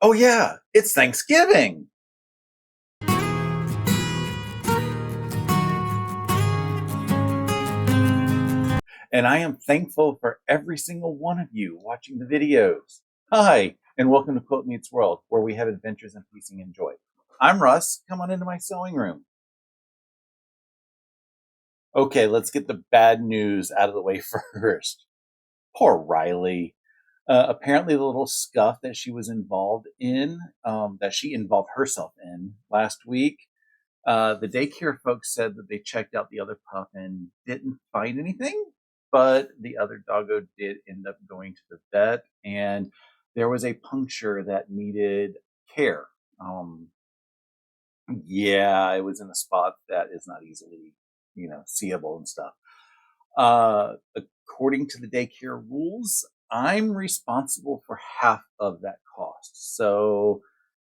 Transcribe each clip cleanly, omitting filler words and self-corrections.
Oh yeah, it's Thanksgiving. And I am thankful for every single one of you watching the videos. Hi, and welcome to Quilt Meets World, where we have adventures in piecing and joy. I'm Russ. Come on into my sewing room. Okay, let's get the bad news out of the way first. Poor Riley. Apparently, the little scuff that she was involved in, that she involved herself in last week, the daycare folks said that they checked out the other pup and didn't find anything, but the other doggo did end up going to the vet, and there was a puncture that needed care. Um, yeah, it was in a spot that is not easily, seeable and stuff. According to the daycare rules, I'm responsible for half of that cost. So,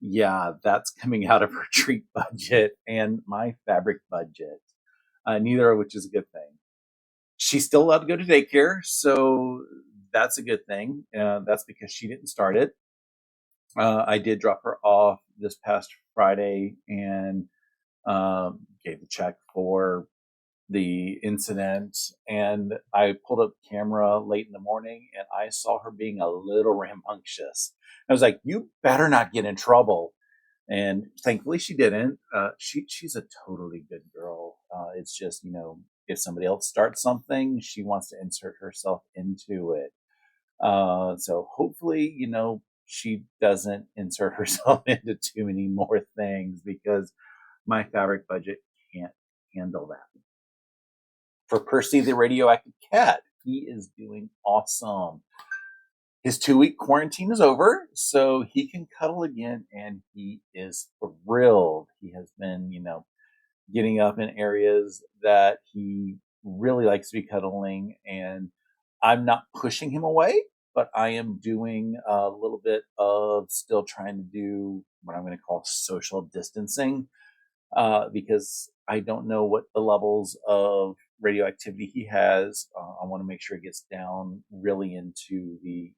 yeah, that's coming out of her treat budget and my fabric budget, neither of which is a good thing. She's still allowed to go to daycare, so that's a good thing. That's because she didn't start it. I did drop her off this past Friday and gave the check for the incident, and I pulled up the camera late in the morning and I saw her being a little rambunctious. I was like, you better not get in trouble. And thankfully she didn't. She's a totally good girl. It's just, if somebody else starts something, she wants to insert herself into it. So hopefully, she doesn't insert herself into too many more things, because my fabric budget can't handle that. For Percy the radioactive cat, he is doing awesome. His 2-week quarantine is over, so he can cuddle again, and he is thrilled. He has been, getting up in areas that he really likes to be cuddling, and I'm not pushing him away, but I am doing a little bit of still trying to do what I'm going to call social distancing, because I don't know what the levels of radioactivity he has. I want to make sure it gets down really into the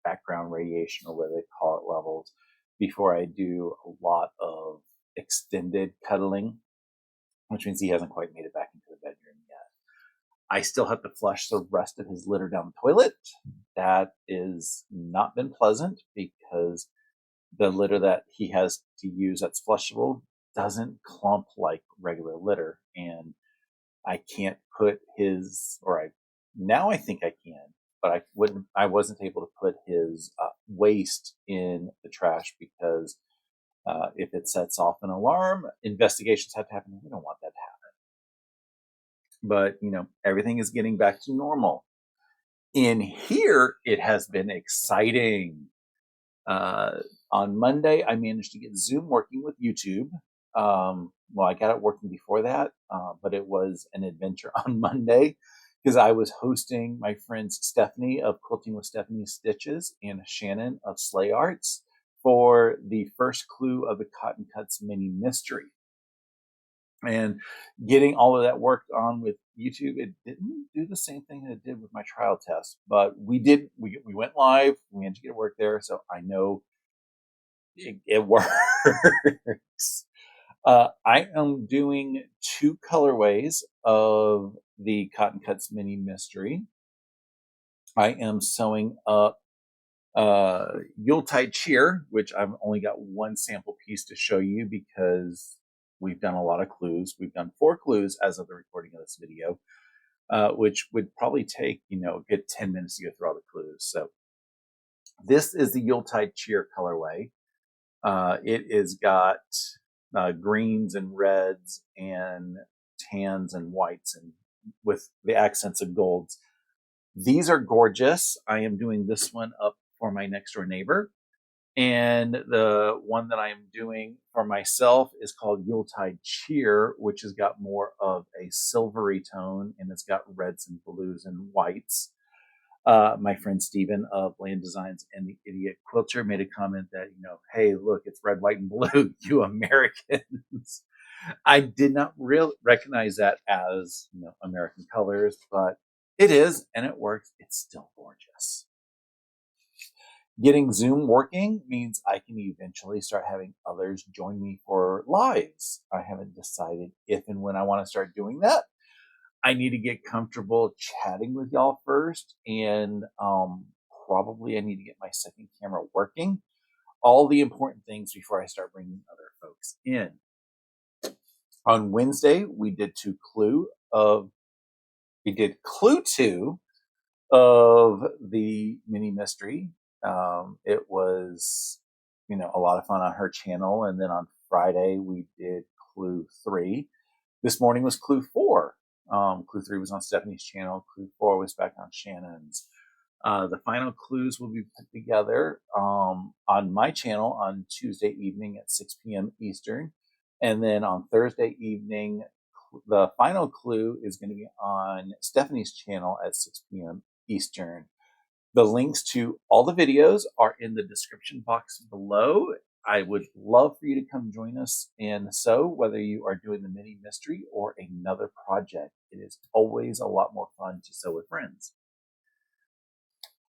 background radiation, or whatever they call it, levels, before I do a lot of extended cuddling, which means he hasn't quite made it back into the bedroom yet. I still have to flush the rest of his litter down the toilet. That is not been pleasant, because the litter that he has to use that's flushable doesn't clump like regular litter, and I can't put his, now I think I can, but I wasn't able to put his waste in the trash, because if it sets off an alarm, investigations have to happen. We don't want that to happen. But everything is getting back to normal. In here, it has been exciting. On Monday, I managed to get Zoom working with YouTube. Well, I got it working before that, but it was an adventure on Monday, because I was hosting my friends Stephanie of Quilting with Stephanie Stitches and Shannon of Slay Arts for the first clue of the Cotton Cuts mini mystery. And getting all of that worked on with YouTube, it didn't do the same thing that it did with my trial test, but we went live. We had to get work there, so I know it works. I am doing 2 colorways of the Cotton Cuts mini mystery. I am sewing up Yuletide Cheer, which I've only got one sample piece to show you, because we've done a lot of clues. We've done 4 clues as of the recording of this video, which would probably take, a good 10 minutes to go through all the clues. So this is the Yuletide Cheer colorway. It is got greens and reds and tans and whites, and with the accents of golds. These are gorgeous. I am doing this one up for my next door neighbor, and the one that I am doing for myself is called Yuletide Cheer, which has got more of a silvery tone, and it's got reds and blues and whites. My friend Steven of Land Designs and the Idiot Quilter made a comment that, hey, look, it's red, white, and blue, you Americans. I did not recognize that as, American colors, but it is, and it works. It's still gorgeous. Getting Zoom working means I can eventually start having others join me for lives. I haven't decided if and when I want to start doing that. I need to get comfortable chatting with y'all first, and probably I need to get my second camera working. All the important things before I start bringing other folks in. On Wednesday, we did Clue 2 of the mini mystery. It was, a lot of fun on her channel. And then on Friday, we did Clue 3. This morning was Clue 4. Clue 3 was on Stephanie's channel. Clue 4 was back on Shannon's. The final clues will be put together on my channel on Tuesday evening at 6 p.m. Eastern. And then on Thursday evening, the final clue is going to be on Stephanie's channel at 6 p.m. Eastern. The links to all the videos are in the description box below. I would love for you to come join us and sew, whether you are doing the mini mystery or another project. It is always a lot more fun to sew with friends.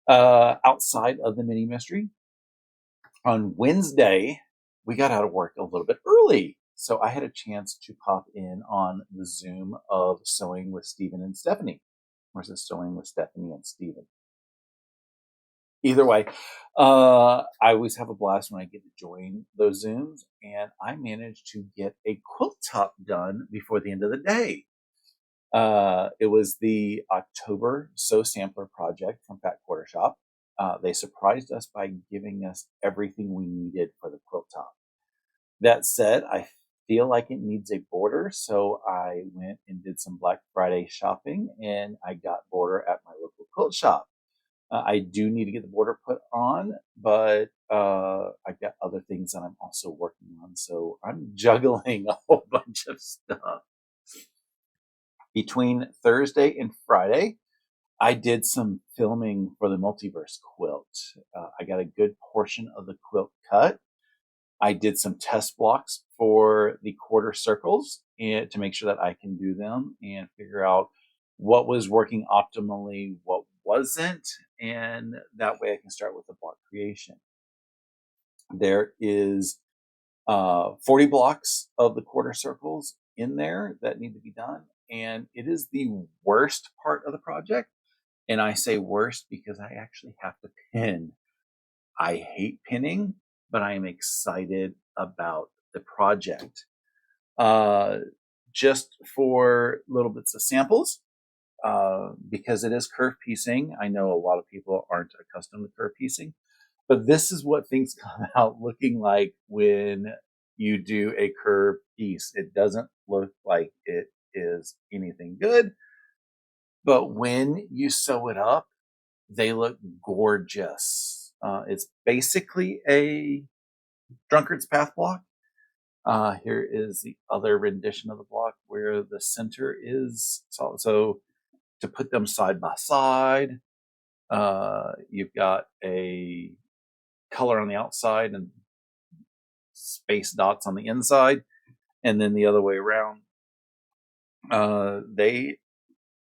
Outside of the mini mystery, on Wednesday, we got out of work a little bit early. So I had a chance to pop in on the Zoom of Sewing with Stephen and Stephanie. Or is it Sewing with Stephanie and Stephen? Either way, I always have a blast when I get to join those Zooms, and I managed to get a quilt top done before the end of the day. It was the October Sew Sampler project from Fat Quarter Shop. They surprised us by giving us everything we needed for the quilt top. That said, I feel like it needs a border, so I went and did some Black Friday shopping, and I got border at my local quilt shop. I do need to get the border put on, but I've got other things that I'm also working on, so I'm juggling a whole bunch of stuff. Between Thursday and Friday, I did some filming for the Multiverse quilt. I got a good portion of the quilt cut. I did some test blocks for the quarter circles and to make sure that I can do them and figure out what was working optimally, what wasn't, and that way I can start with the block creation. There is 40 blocks of the quarter circles in there that need to be done, and it is the worst part of the project. And I say worst because I actually have to pin. I hate pinning, but I am excited about the project. Just for little bits of samples, because it is curve piecing. I know a lot of people aren't accustomed to curve piecing, but this is what things come out looking like when you do a curve piece. It doesn't look like it is anything good, but when you sew it up, they look gorgeous. It's basically a drunkard's path block. Here is the other rendition of the block where the center is solid. So to put them side by side, you've got a color on the outside and space dots on the inside, and then the other way around.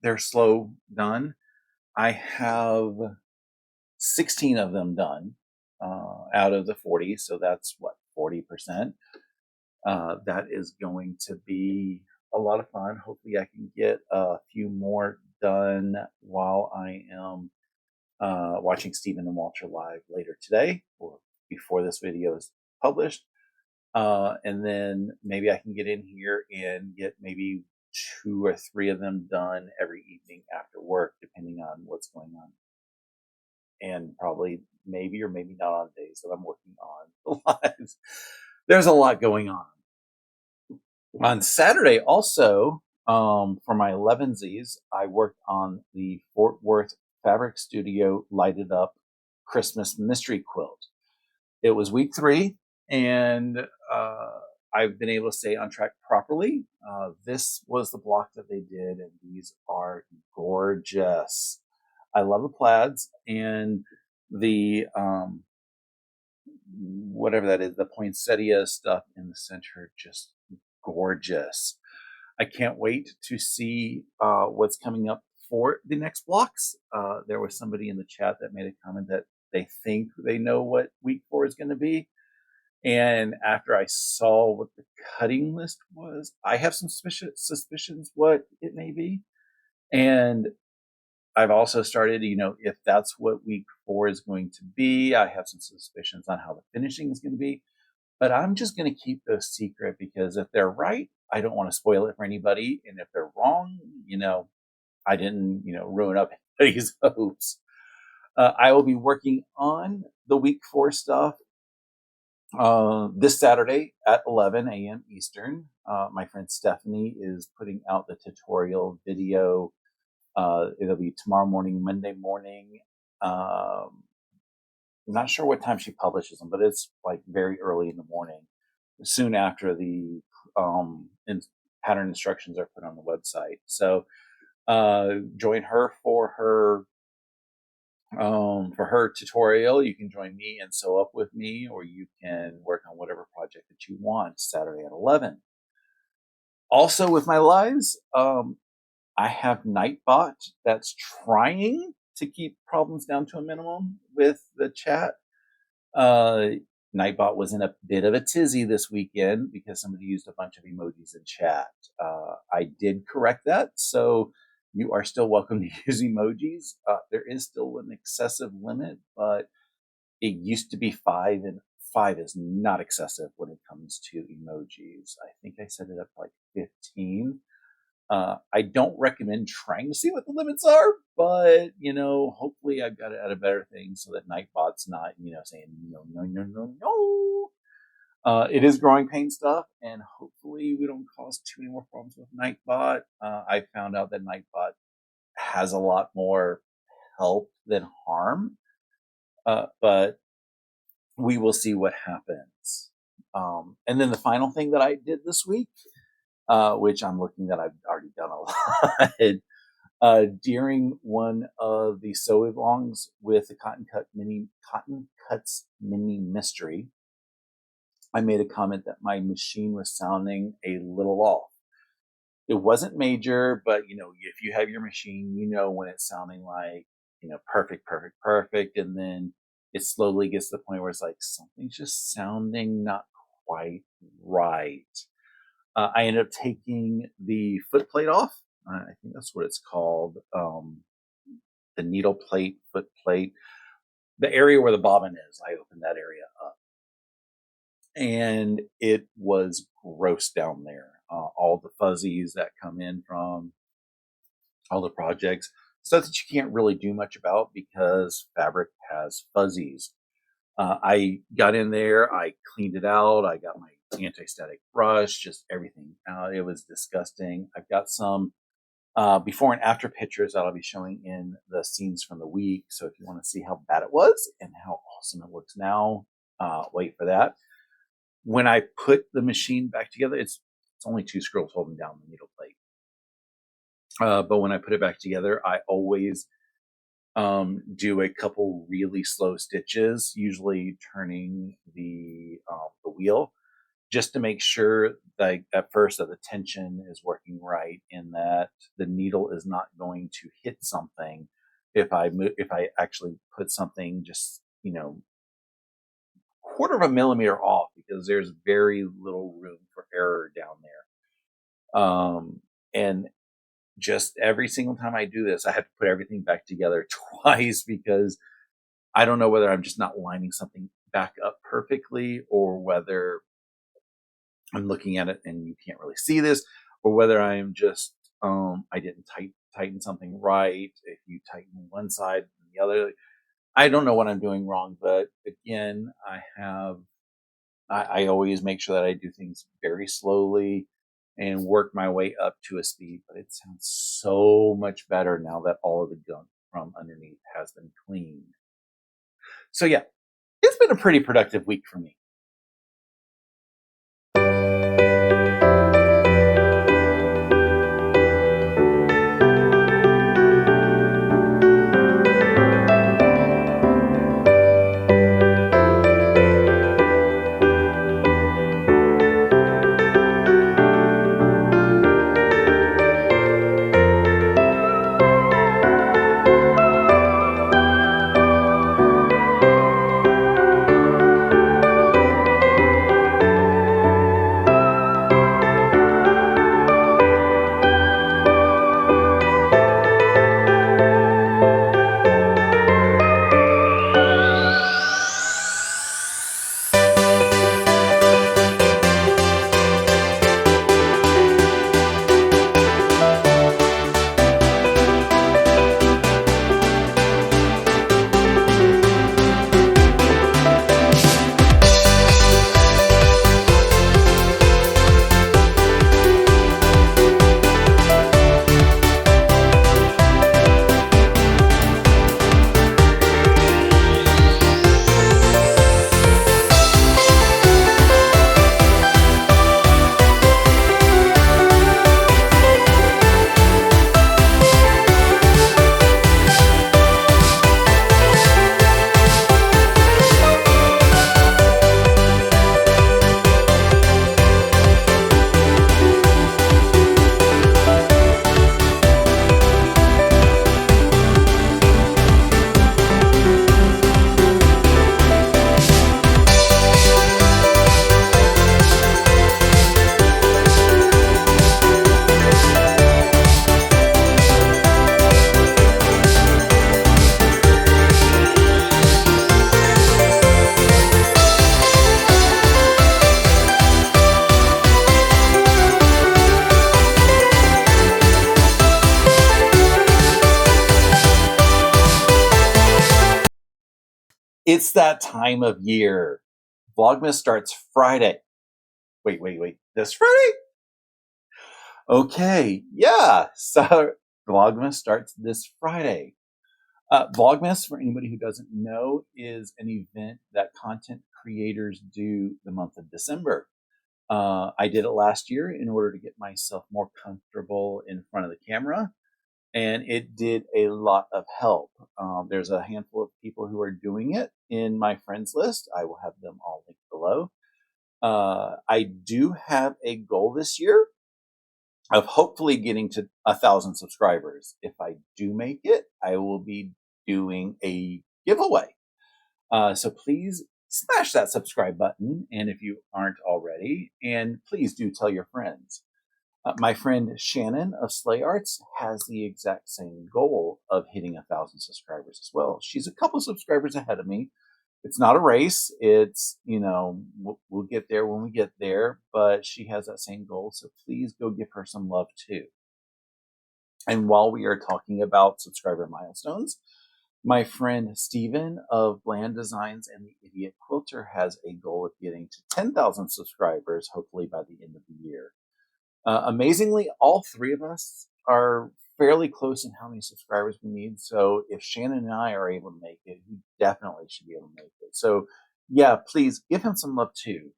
They're slow done. I have 16 of them done out of the 40, so that's what, 40%. That is going to be a lot of fun. Hopefully I can get a few more done while I am watching Stephen and Walter live later today or before this video is published. And then maybe I can get in here and get maybe 2 or 3 of them done every evening after work, depending on what's going on. And probably maybe or maybe not on days that I'm working on the lives. There's a lot going on. On Saturday also, for my 11sies, I worked on the Fort Worth Fabric Studio Lighted Up Christmas Mystery Quilt. It was week 3, and I've been able to stay on track properly. This was the block that they did, and these are gorgeous. I love the plaids and the whatever that is, the poinsettia stuff in the center, just gorgeous. I can't wait to see what's coming up for the next blocks. There was somebody in the chat that made a comment that they think they know what week 4 is going to be. And after I saw what the cutting list was, I have some suspicions what it may be. And I've also started, if that's what week 4 is going to be, I have some suspicions on how the finishing is going to be. But I'm just going to keep those secret, because if they're right, I don't want to spoil it for anybody. And if they're wrong, I didn't, ruin up anybody's hopes. I will be working on the week 4 stuff this Saturday at 11 a.m. Eastern. My friend Stephanie is putting out the tutorial video. It'll be tomorrow morning, Monday morning. I'm not sure what time she publishes them, but it's like very early in the morning, soon after the pattern instructions are put on the website. So join her for her tutorial. You can join me and sew up with me, or you can work on whatever project that you want Saturday at 11. Also with my lives, I have Nightbot that's trying to keep problems down to a minimum with the chat. Nightbot was in a bit of a tizzy this weekend because somebody used a bunch of emojis in chat. I did correct that, so you are still welcome to use emojis. There is still an excessive limit, but it used to be 5, and 5 is not excessive when it comes to emojis. I think I set it up like 15. I don't recommend trying to see what the limits are, but, hopefully I've got it at a better thing so that Nightbot's not, saying no. It is growing pain stuff, and hopefully we don't cause too many more problems with Nightbot. I found out that Nightbot has a lot more help than harm, but we will see what happens. And then the final thing that I did this week, which I'm looking that I've already done a lot. During one of the sew-alongs with the Cotton Cuts Mini Mystery, I made a comment that my machine was sounding a little off. It wasn't major, but if you have your machine, when it's sounding like, perfect, and then it slowly gets to the point where it's like something's just sounding not quite right. I ended up taking the foot plate off. I think that's what it's called. The needle plate, foot plate, the area where the bobbin is. I opened that area up, and it was gross down there. All the fuzzies that come in from all the projects, stuff that you can't really do much about because fabric has fuzzies. I got in there, I cleaned it out, I got my anti-static brush, just everything out. It was disgusting. I've got some before and after pictures that I'll be showing in the scenes from the week. So if you want to see how bad it was and how awesome it looks now, wait for that. When I put the machine back together, it's only 2 screws holding down the needle plate. But when I put it back together, I always do a couple really slow stitches, usually turning the wheel, just to make sure that at first that the tension is working right and that the needle is not going to hit something if I actually put something just quarter of a millimeter off, because there's very little room for error down there. And just every single time I do this, I have to put everything back together twice, because I don't know whether I'm just not lining something back up perfectly, or whether I'm looking at it and you can't really see this, or whether I'm just I didn't tighten something right. If you tighten one side and the other, I don't know what I'm doing wrong. But again, I always make sure that I do things very slowly and work my way up to a speed. But it sounds so much better now that all of the gunk from underneath has been cleaned. So yeah, it's been a pretty productive week for me. It's that time of year. Vlogmas starts Friday. Wait. This Friday? Okay, yeah. So Vlogmas starts this Friday. Vlogmas, for anybody who doesn't know, is an event that content creators do the month of December. I did it last year in order to get myself more comfortable in front of the camera, and it did a lot of help. There's a handful of people who are doing it in my friends list. I will have them all linked below. I do have a goal this year of hopefully getting to 1,000 subscribers. If I do make it, I will be doing a giveaway. So please smash that subscribe button, and if you aren't already, and please do tell your friends. My friend Shannon of Slay Arts has the exact same goal of hitting 1,000 subscribers as well. She's a couple subscribers ahead of me. It's not a race. It's, we'll get there when we get there, but she has that same goal. So please go give her some love too. And while we are talking about subscriber milestones, my friend Steven of Bland Designs and the Idiot Quilter has a goal of getting to 10,000 subscribers, hopefully by the end of the year. Amazingly, all three of us are fairly close in how many subscribers we need. So if Shannon and I are able to make it, he definitely should be able to make it. So yeah, please give him some love too.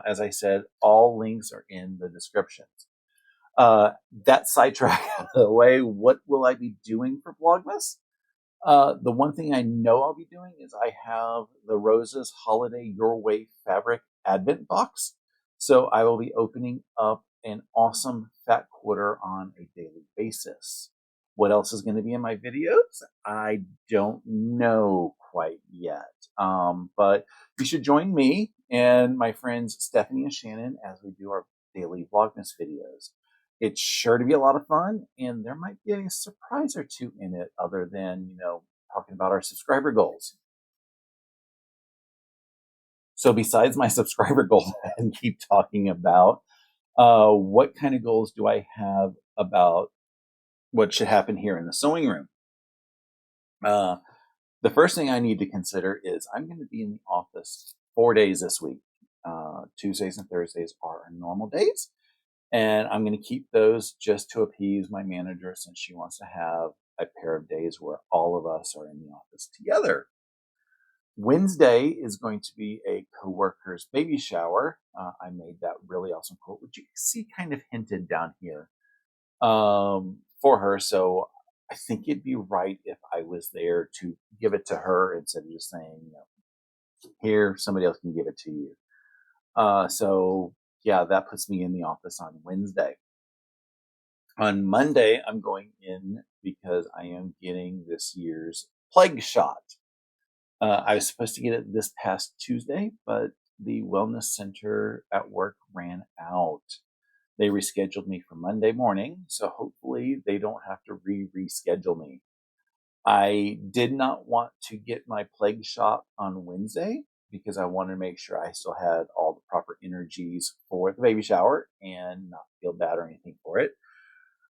As I said, all links are in the descriptions. That sidetrack out of the way, what will I be doing for Vlogmas? The one thing I know I'll be doing is I have the Roses Holiday Your Way Fabric Advent Box. So I will be opening up an awesome fat quarter on a daily basis. What else is going to be in my videos? I don't know quite yet. But you should join me and my friends Stephanie and Shannon as we do our daily Vlogmas videos. It's sure to be a lot of fun, and there might be a surprise or two in it other than, talking about our subscriber goals. So besides my subscriber goals and keep talking about, what kind of goals do I have about what should happen here in the sewing room? The first thing I need to consider is I'm going to be in the office 4 days this week. Tuesdays and Thursdays are our normal days. And I'm going to keep those just to appease my manager since she wants to have a pair of days where all of us are in the office together. Wednesday is going to be a coworker's baby shower. I made that really awesome quote, which you see kind of hinted down here for her. So I think it'd be right if I was there to give it to her instead of just saying, here, somebody else can give it to you. So yeah, that puts me in the office on Wednesday. On Monday, I'm going in because I am getting this year's plague shot. I was supposed to get it this past Tuesday, but the wellness center at work ran out. They rescheduled me for Monday morning, so hopefully they don't have to reschedule me. I did not want to get my plague shot on Wednesday because I wanted to make sure I still had all the proper energies for the baby shower and not feel bad or anything for it.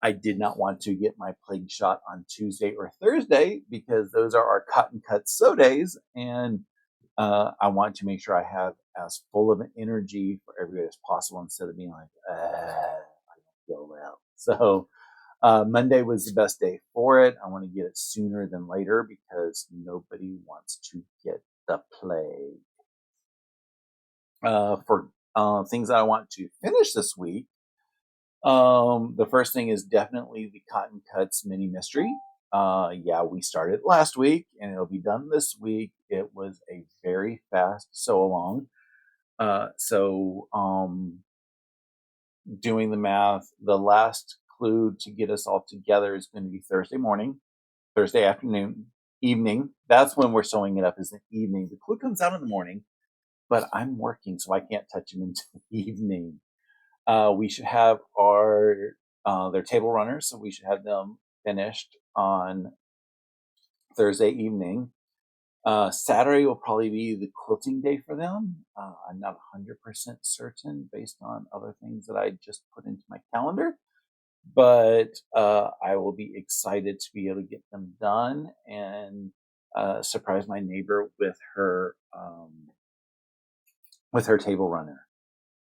I did not want to get my plague shot on Tuesday or Thursday because those are our cotton cut sew days, and I want to make sure I have as full of an energy for everybody as possible instead of being like, I don't feel well. So Monday was the best day for it. I want to get it sooner than later because nobody wants to get the plague. For things that I want to finish this week, the first thing is definitely the Cotton Cuts mini mystery. Yeah, we started last week and it'll be done this week. It was a very fast sew along. Doing the math, the last clue to get us all together is going to be Thursday afternoon, evening. That's when we're sewing it up, is the evening. The clue comes out in the morning, but I'm working, so I can't touch them until the evening. We should have their table runners, so we should have them finished on Thursday evening. Saturday will probably be the quilting day for them. I'm not 100% certain based on other things that I just put into my calendar, but I will be excited to be able to get them done. And surprise my neighbor with her table runner.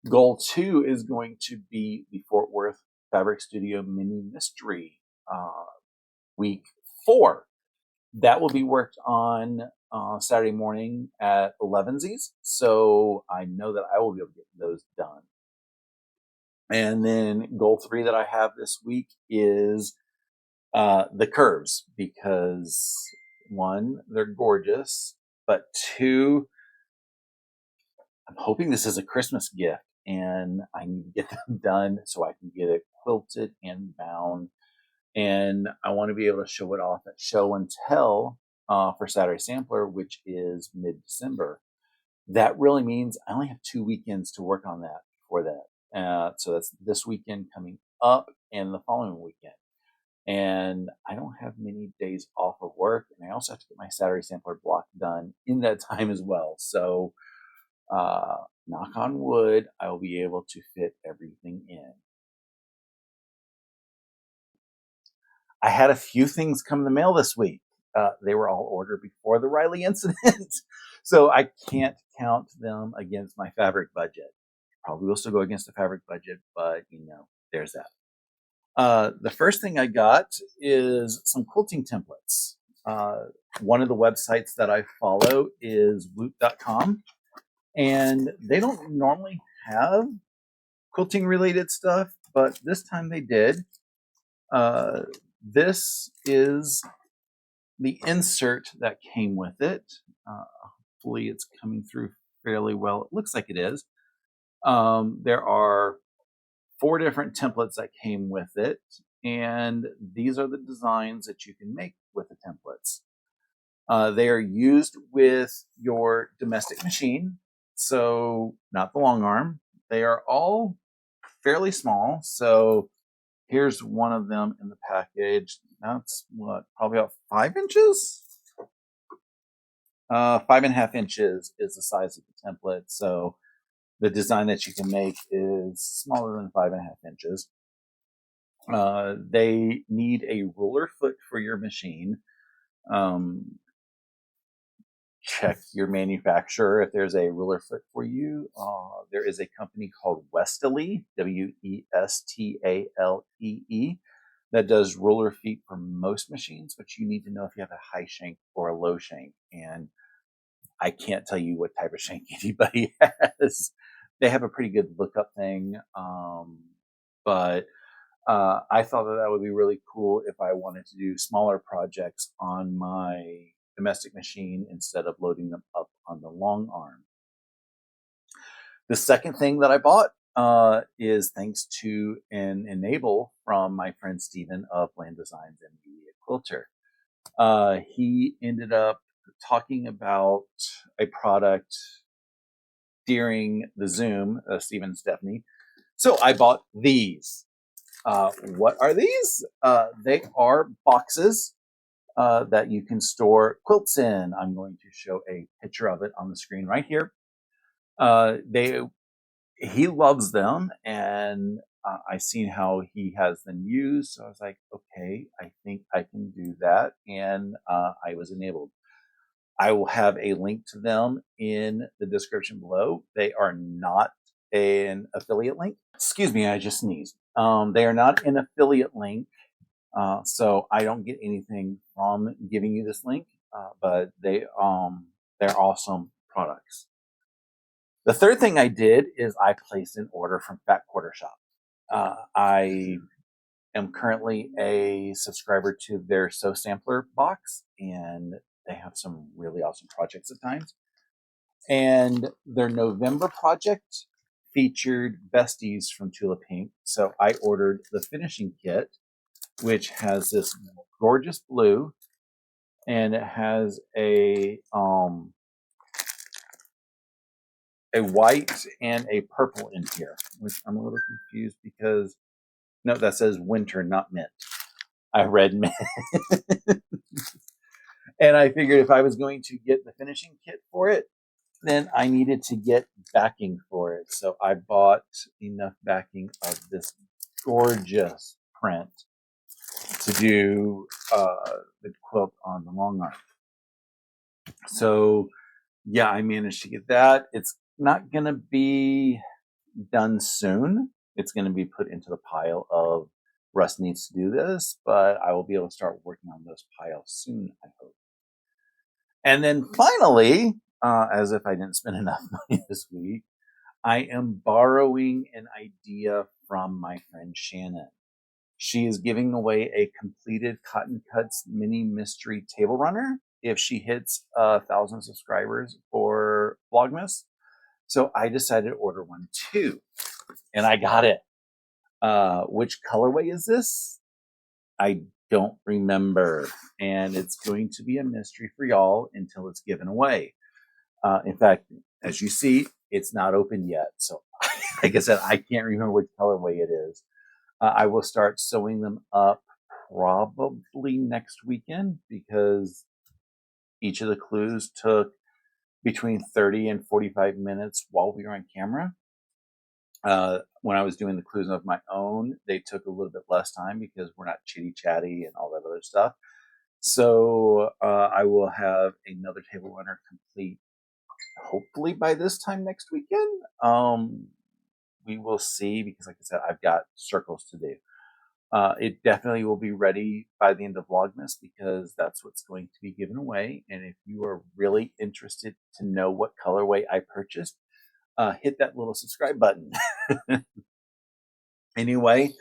Goal 2 is going to be the Fort Worth Fabric Studio Mini Mystery week 4. That will be worked on Saturday morning at 11sies, so I know that I will be able to get those done. And then goal 3 that I have this week is the curves, because 1, they're gorgeous, but 2, I'm hoping this is a Christmas gift, and I need to get them done so I can get it quilted and bound. And I want to be able to show it off at Show and Tell for Saturday Sampler, which is mid-December. That really means I only have 2 weekends to work on that before that. So that's this weekend coming up and the following weekend. And I don't have many days off of work, and I also have to get my Saturday Sampler block done in that time as well. So knock on wood, I will be able to fit everything in. I had a few things come in the mail this week. They were all ordered before the Riley incident, so I can't count them against my fabric budget. Probably will still go against the fabric budget, but there's that. The first thing I got is some quilting templates. One of the websites that I follow is woot.com, and they don't normally have quilting related stuff, but this time they did. This is the insert that came with it. Hopefully it's coming through fairly well. It looks like it is. There are 4 different templates that came with it, and these are the designs that you can make with the templates. They are used with your domestic machine, so not the long arm. They are all fairly small, so here's one of them in the package. That's probably about 5 inches? 5.5 inches is the size of the template, so the design that you can make is smaller than 5.5 inches. They need a ruler foot for your machine. Check your manufacturer if there's a ruler foot for you. There is a company called Westalee, Westalee, that does ruler feet for most machines, but you need to know if you have a high shank or a low shank. And I can't tell you what type of shank anybody has. They have a pretty good lookup thing, but I thought that would be really cool if I wanted to do smaller projects on my domestic machine instead of loading them up on the long arm. The second thing that I bought is thanks to an enable from my friend Steven of Land Designs and Media Quilter. He ended up talking about a product during the Zoom, Steven and Stephanie. So I bought these. What are these? They are boxes that you can store quilts in. I'm going to show a picture of it on the screen right here. He loves them, and I've seen how he has them used. So I was like, okay, I think I can do that, and I was enabled. I will have a link to them in the description below. They are not an affiliate link. Excuse me, I just sneezed. They are not an affiliate link. So I don't get anything from giving you this link, but they're awesome products. The third thing I did is I placed an order from Fat Quarter Shop. I am currently a subscriber to their Sew Sampler box, and they have some really awesome projects at times. And their November project featured Besties from Tula Pink. So I ordered the finishing kit, which has this gorgeous blue, and it has a white and a purple in here, which I'm a little confused because no, that says winter, not mint. I read mint. And I figured if I was going to get the finishing kit for it, then I needed to get backing for it. So I bought enough backing of this gorgeous print to do the quilt on the long arm. So yeah, I managed to get that. It's not going to be done soon. It's going to be put into the pile of Russ needs to do this, but I will be able to start working on those piles soon, I hope. And then finally, as if I didn't spend enough money this week, I am borrowing an idea from my friend Shannon. She is giving away a completed Cotton Cuts mini mystery table runner if she hits 1,000 subscribers for Vlogmas. So I decided to order one too, and I got it. Which colorway is this? I don't remember, and it's going to be a mystery for y'all until it's given away. In fact, as you see, it's not open yet. So, like I said, I can't remember which colorway it is. I will start sewing them up probably next weekend because each of the clues took between 30 and 45 minutes while we were on camera. When I was doing the clues of my own, they took a little bit less time because we're not chitty chatty and all that other stuff. So I will have another table runner complete hopefully by this time next weekend. We will see because, like I said, I've got circles to do. It definitely will be ready by the end of Vlogmas because that's what's going to be given away. And if you are really interested to know what colorway I purchased, hit that little subscribe button. Anyway,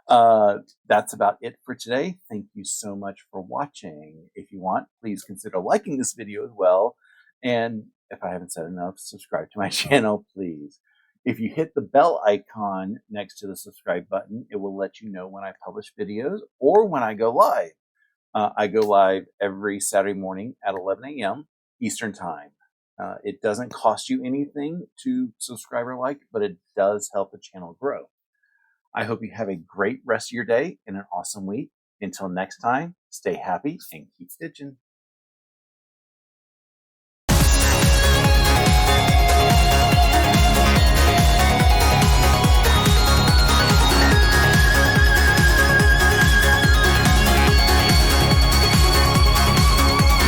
that's about it for today. Thank you so much for watching. If you want, please consider liking this video as well. And if I haven't said enough, subscribe to my channel, please. If you hit the bell icon next to the subscribe button, it will let you know when I publish videos or when I go live. I go live every Saturday morning at 11 a.m. Eastern Time. It doesn't cost you anything to subscribe or like, but it does help the channel grow. I hope you have a great rest of your day and an awesome week. Until next time, stay happy and keep stitching.